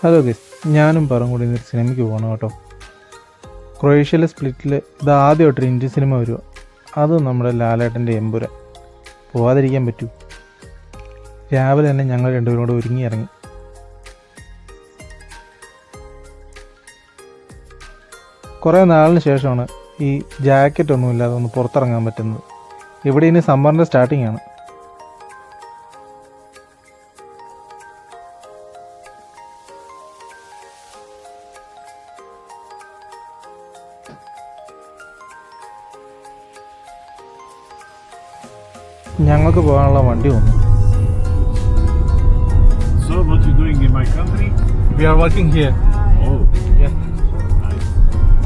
Hello guys, ഞാനും പറയും കൂടി ഇന്നൊരു സിനിമയ്ക്ക് പോകണം കേട്ടോ. ക്രൊയേഷ്യയിലെ സ്പ്ലിറ്റിൽ ഇത് ആദ്യമായിട്ടൊരു ഇന്ത്യൻ സിനിമ വരിക, അതും നമ്മുടെ ലാലേട്ടൻ്റെ എമ്പുരാൻ. പോകാതിരിക്കാൻ പറ്റൂ. രാവിലെ തന്നെ ഞങ്ങൾ രണ്ടുപേരും കൂടെ ഒരുങ്ങി ഇറങ്ങി. കുറേ നാളിന് ശേഷമാണ് ഈ ജാക്കറ്റ് ഒന്നും ഇല്ലാതെ ഒന്ന് പുറത്തിറങ്ങാൻ പറ്റുന്നത്. ഇവിടെ ഇനി സമ്മറിൻ്റെ സ്റ്റാർട്ടിംഗ് ആണ്. ഞങ്ങൾക്ക് പോകാനുള്ള വണ്ടി വന്നു. So, what you doing in my country? We are working here. Oh, Yeah. nice.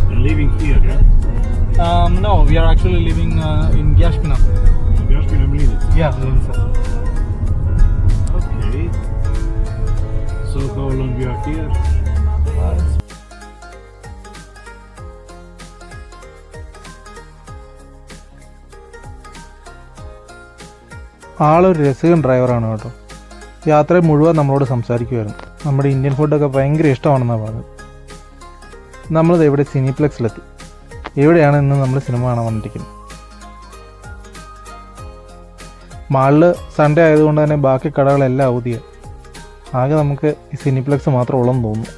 You're living here, yeah? No, we are actually living in Gyashpina. Just in a minute. Yeah, sir. Okay. So, how long you are here? ആളൊരു രസികൻ ഡ്രൈവറാണ് കേട്ടോ. യാത്ര മുഴുവൻ നമ്മളോട് സംസാരിക്കുമായിരുന്നു. നമ്മുടെ Indian ഫുഡൊക്കെ ഭയങ്കര ഇഷ്ടമാണെന്നാണ് പറഞ്ഞത്. നമ്മളിത് ഇവിടെ സിനിപ്ലെക്സിലെത്തി. ഇവിടെയാണ് ഇന്ന് നമ്മൾ സിനിമ കാണാൻ വന്നിരിക്കുന്നത്. മാളിൽ സൺഡേ ആയതുകൊണ്ട് തന്നെ ബാക്കി കടകളെല്ലാം അവധിയാണ്. ആകെ നമുക്ക് ഈ സിനിപ്ലെക്സ് മാത്രമേ ഉള്ളെന്ന് തോന്നുന്നു.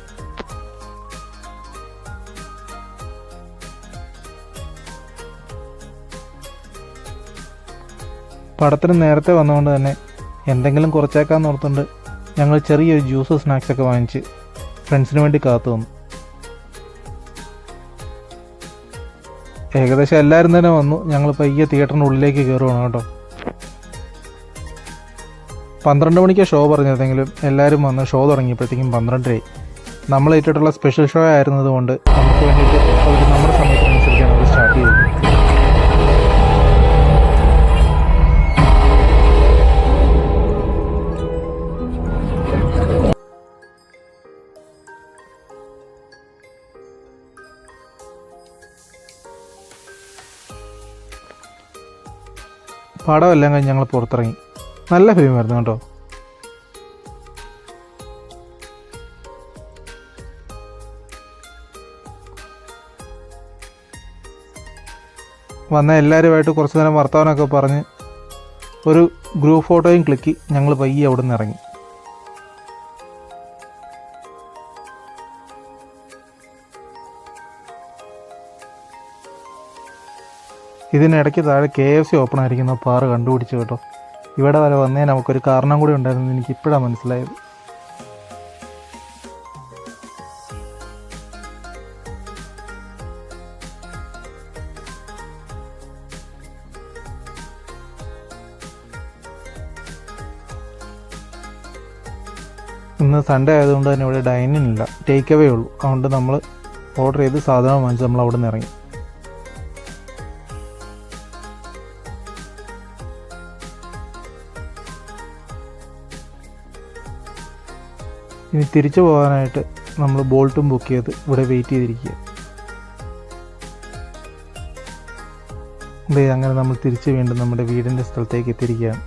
പടത്തിന് നേരത്തെ വന്നതുകൊണ്ട് തന്നെ എന്തെങ്കിലും കുറച്ചേക്കാന്ന് ഓർത്തുകൊണ്ട് ഞങ്ങൾ ചെറിയൊരു ജ്യൂസ് സ്നാക്സൊക്കെ വാങ്ങിച്ച് ഫ്രണ്ട്സിന് വേണ്ടി കാത്തു വന്നു. ഏകദേശം എല്ലാവരും തന്നെ വന്നു. ഞങ്ങൾ പയ്യെ തിയേറ്ററിൻ്റെ ഉള്ളിലേക്ക് കയറുവാണ് കേട്ടോ. 12 മണിക്ക് ഷോ പറഞ്ഞതെങ്കിലും എല്ലാവരും വന്ന് ഷോ തുടങ്ങിയപ്പോഴത്തേക്കും 12:30. നമ്മൾ ഏറ്റിട്ടുള്ള സ്പെഷ്യൽ ഷോ ആയിരുന്നത് കൊണ്ട് നമുക്ക് വേണ്ടിയിട്ട് അവർ നമ്മുടെ സമയത്തിനനുസരിച്ചാണ് അവർ സ്റ്റാർട്ട് ചെയ്തത്. പടമെല്ലാം കഴിഞ്ഞ് ഞങ്ങൾ പുറത്തിറങ്ങി. നല്ല ഫിലിമായിരുന്നു കേട്ടോ. വന്ന എല്ലാവരുമായിട്ട് കുറച്ച് നേരം വർത്തമാനമൊക്കെ പറഞ്ഞ് ഒരു ഗ്രൂപ്പ് ഫോട്ടോയും ക്ലിക്ക് ഞങ്ങൾ പയ്യെ അവിടെ നിന്ന് ഇറങ്ങി. ഇതിനിടയ്ക്ക് താഴെ KFC ഓപ്പൺ ആയിരിക്കുന്ന പാറ് കണ്ടുപിടിച്ചു കേട്ടോ. ഇവിടെ വരെ വന്നേ നമുക്കൊരു കാരണം കൂടി ഉണ്ടായിരുന്നു, എനിക്ക് ഇപ്പോഴാണ് മനസ്സിലായത്. ഇന്ന് സൺഡേ ആയതുകൊണ്ട് തന്നെ ഇവിടെ ഡൈനിങ് ഇല്ല, ടേക്ക് അവേ ഉള്ളൂ. അതുകൊണ്ട് നമ്മൾ ഓർഡർ ചെയ്ത് സാധനം വാങ്ങിച്ച് നമ്മൾ അവിടെ നിന്ന് ഇറങ്ങി. ഇനി തിരിച്ചു പോകാനായിട്ട് നമ്മൾ ബോൾട്ടും ബുക്ക് ചെയ്ത് ഇവിടെ വെയിറ്റ് ചെയ്തിരിക്കുക. അങ്ങനെ നമ്മൾ തിരിച്ച് വീണ്ടും നമ്മുടെ വീടിൻ്റെ സ്ഥലത്തേക്ക് എത്തിയിരിക്കുകയാണ്.